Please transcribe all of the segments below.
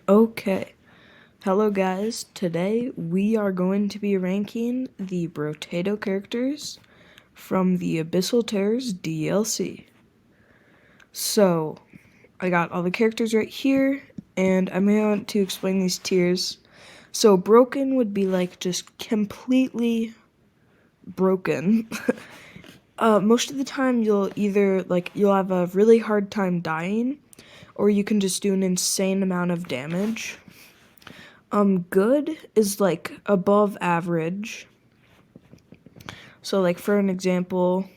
Okay, hello guys. Today we are going to be ranking the Brotato characters from the Abyssal Terrors DLC. So, I got all the characters right here, and I'm going to explain these tiers. So, broken would be like just completely broken. Most of the time you'll either you'll have a really hard time dying, or you can just do an insane amount of damage. Good is like above average. So like for an example,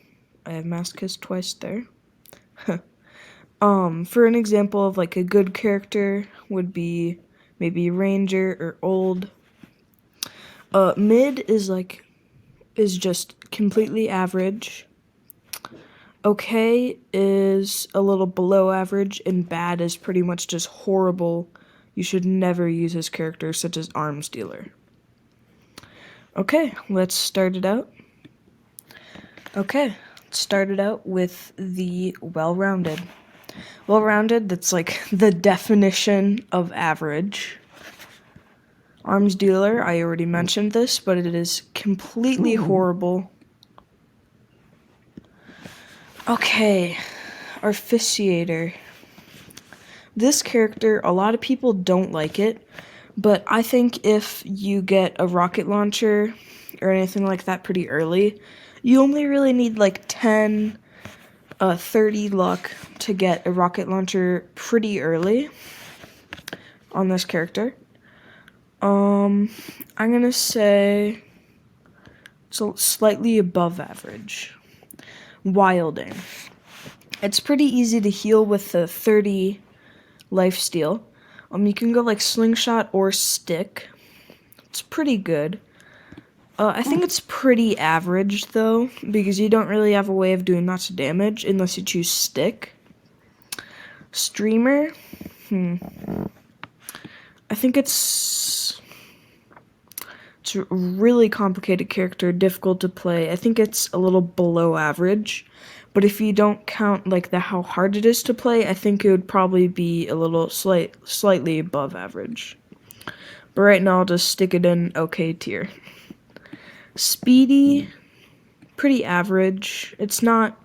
I have masochist twice there. For an example of like a good character would be maybe ranger or old. Mid is just completely average. Okay is a little below average, and bad is pretty much just horrible. You should never use his character, such as arms dealer. Okay, let's start it out. Okay, let's start it out with the well-rounded. Well-rounded, that's like the definition of average. Arms dealer, I already mentioned this, but it is completely horrible. Okay, Arficiator. This character, a lot of people don't like it, but I think if you get a rocket launcher or anything like that pretty early, you only really need like 10, 30 luck to get a rocket launcher pretty early on this character. I'm gonna say it's slightly above average. Wilding. It's pretty easy to heal with the 30 lifesteal. You can go like slingshot or stick. It's pretty good. I think it's pretty average though, because you don't really have a way of doing lots of damage unless you choose stick. Streamer, I think it's a really complicated character, difficult to play. I think it's a little below average, but if you don't count like how hard it is to play, I think it would probably be a little slightly above average. But right now I'll just stick it in okay tier. Speedy, pretty average. It's not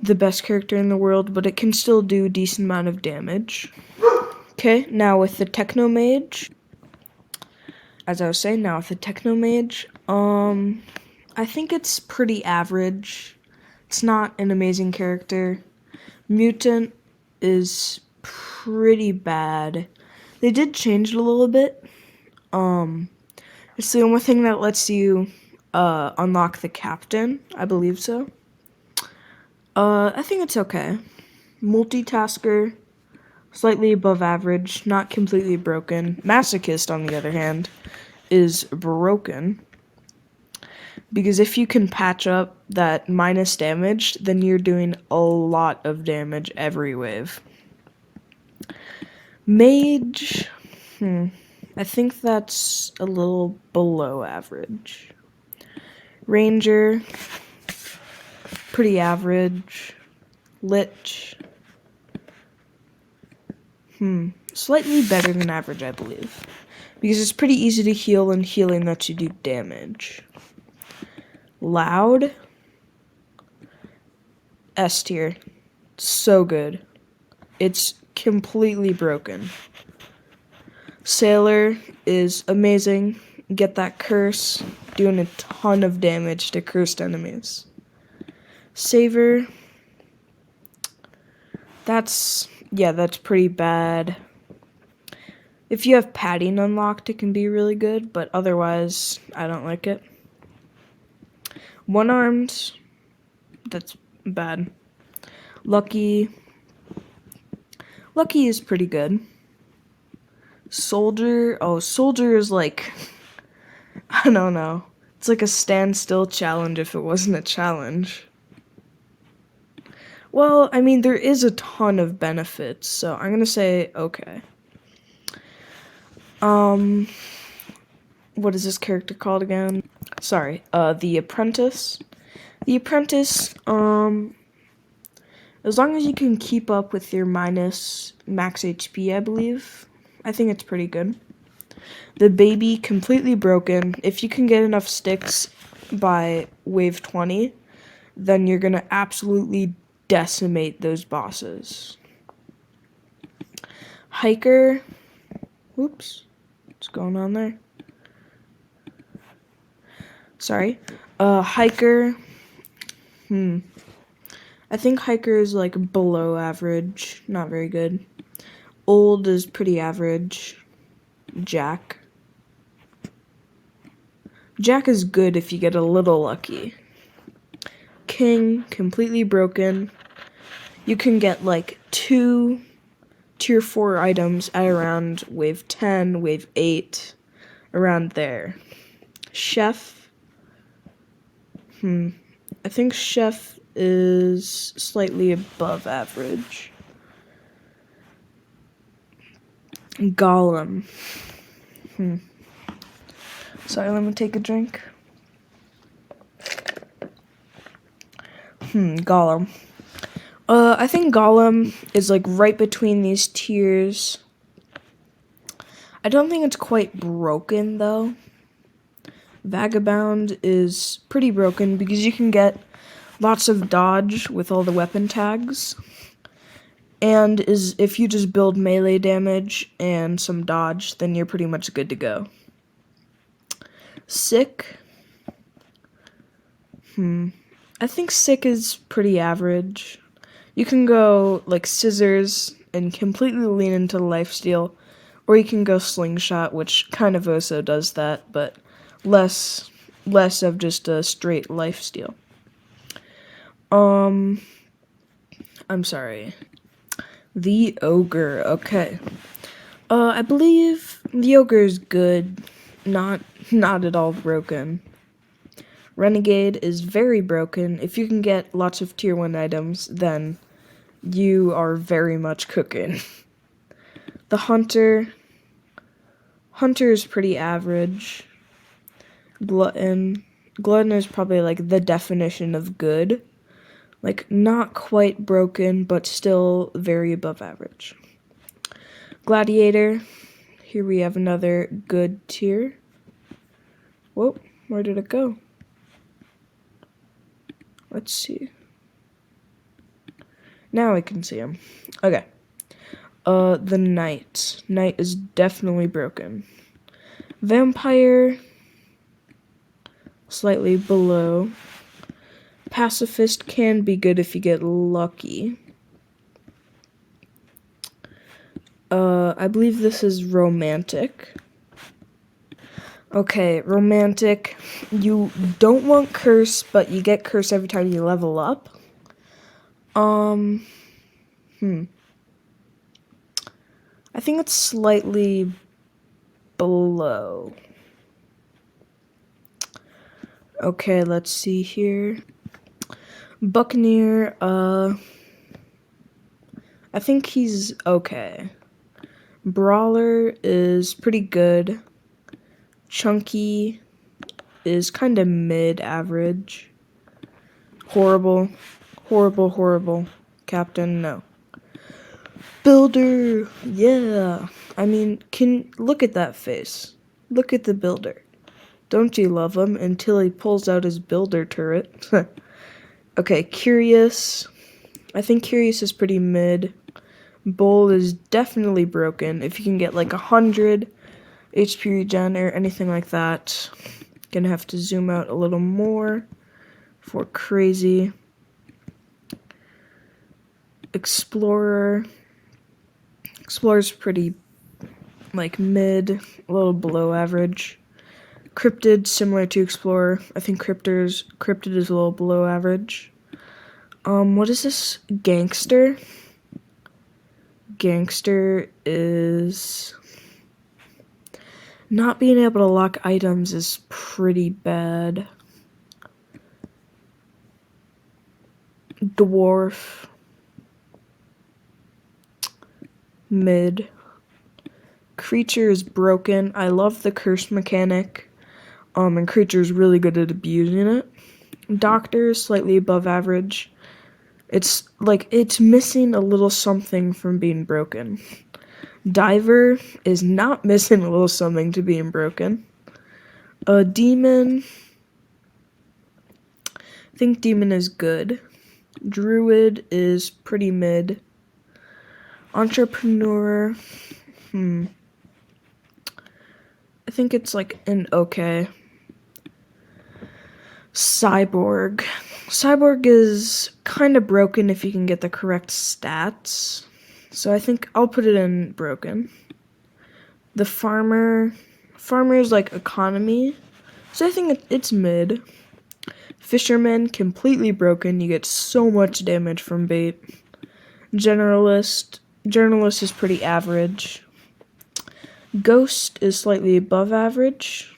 the best character in the world, but it can still do a decent amount of damage. Okay, now with the Techno Mage. As I was saying, now with the Techno Mage, I think it's pretty average. It's not an amazing character. Mutant is pretty bad. They did change it a little bit. It's the only thing that lets you unlock the captain, I believe so. I think it's okay. Multitasker, slightly above average, not completely broken. Masochist, on the other hand, is broken. Because if you can patch up that minus damage, then you're doing a lot of damage every wave. Mage, I think that's a little below average. Ranger, pretty average. Lich, slightly better than average, I believe. Because it's pretty easy to heal, and healing lets you do damage. Loud, S tier. So good. It's completely broken. Sailor is amazing. Get that curse, doing a ton of damage to cursed enemies. Saver, that's pretty bad. If you have padding unlocked, it can be really good, but otherwise, I don't like it. One-armed, that's bad. Lucky is pretty good. Soldier is like, I don't know. It's like a standstill challenge if it wasn't a challenge. Well, I mean, there is a ton of benefits, so I'm gonna say okay. What is this character called again? Sorry, the Apprentice. The Apprentice, as long as you can keep up with your minus max HP, I believe, I think it's pretty good. The baby, completely broken. If you can get enough sticks by wave 20, then you're gonna absolutely decimate those bosses. Hiker, whoops, what's going on there? Sorry. Hiker, I think Hiker is like below average, not very good. Old is pretty average. Jack. Jack is good if you get a little lucky. King, completely broken. You can get like 2 tier 4 items at around wave 10, wave 8, around there. Chef, I think Chef is slightly above average. Golem. Sorry, let me take a drink. Golem. I think Golem is like right between these tiers. I don't think it's quite broken though. Vagabond is pretty broken because you can get lots of dodge with all the weapon tags. And if you just build melee damage and some dodge, then you're pretty much good to go. Sick. I think Sick is pretty average. You can go like Scissors and completely lean into lifesteal, or you can go Slingshot, which kind of also does that, but less of just a straight lifesteal. I'm sorry. The Ogre, okay. I believe the Ogre is good, not at all broken. Renegade is very broken. If you can get lots of tier 1 items, then you are very much cooking. The Hunter is pretty average. Glutton is probably like the definition of good. Like not quite broken, but still very above average. Gladiator, here we have another good tier. Whoa, where did it go? Let's see. Now I can see him. Okay. The Knight. Knight is definitely broken. Vampire, slightly below. Pacifist can be good if you get lucky. I believe this is Romantic. Okay, Romantic. You don't want Curse, but you get Curse every time you level up. I think it's slightly below. Okay, let's see here. Buccaneer, I think he's okay. Brawler is pretty good. Chunky is kind of mid-average. Horrible. Captain, no. Builder, yeah. I mean, look at that face. Look at the Builder. Don't you love him until he pulls out his Builder turret? Okay, Curious. I think Curious is pretty mid. Bull is definitely broken. If you can get like 100 HP regen or anything like that. Gonna have to zoom out a little more for crazy. Explorer's pretty like mid, a little below average. Cryptid, similar to Explorer. I think Cryptid is a little below average. What is this? Gangster? Gangster is... not being able to lock items is pretty bad. Dwarf. Mid. Creature is broken. I love the curse mechanic. And Creature is really good at abusing it. Doctor is slightly above average. It's missing a little something from being broken. Diver is not missing a little something to being broken. A demon, I think demon is good. Druid is pretty mid. Entrepreneur, I think it's like an okay. Cyborg. Cyborg is kind of broken if you can get the correct stats. So I think I'll put it in broken. The farmer is like economy. So I think it's mid. Fisherman, completely broken. You get so much damage from bait. Journalist is pretty average. Ghost is slightly above average.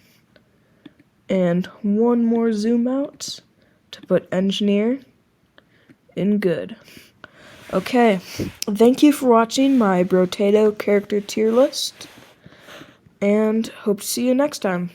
And one more zoom out to put engineer in good. Okay, thank you for watching my Brotato character tier list, and hope to see you next time.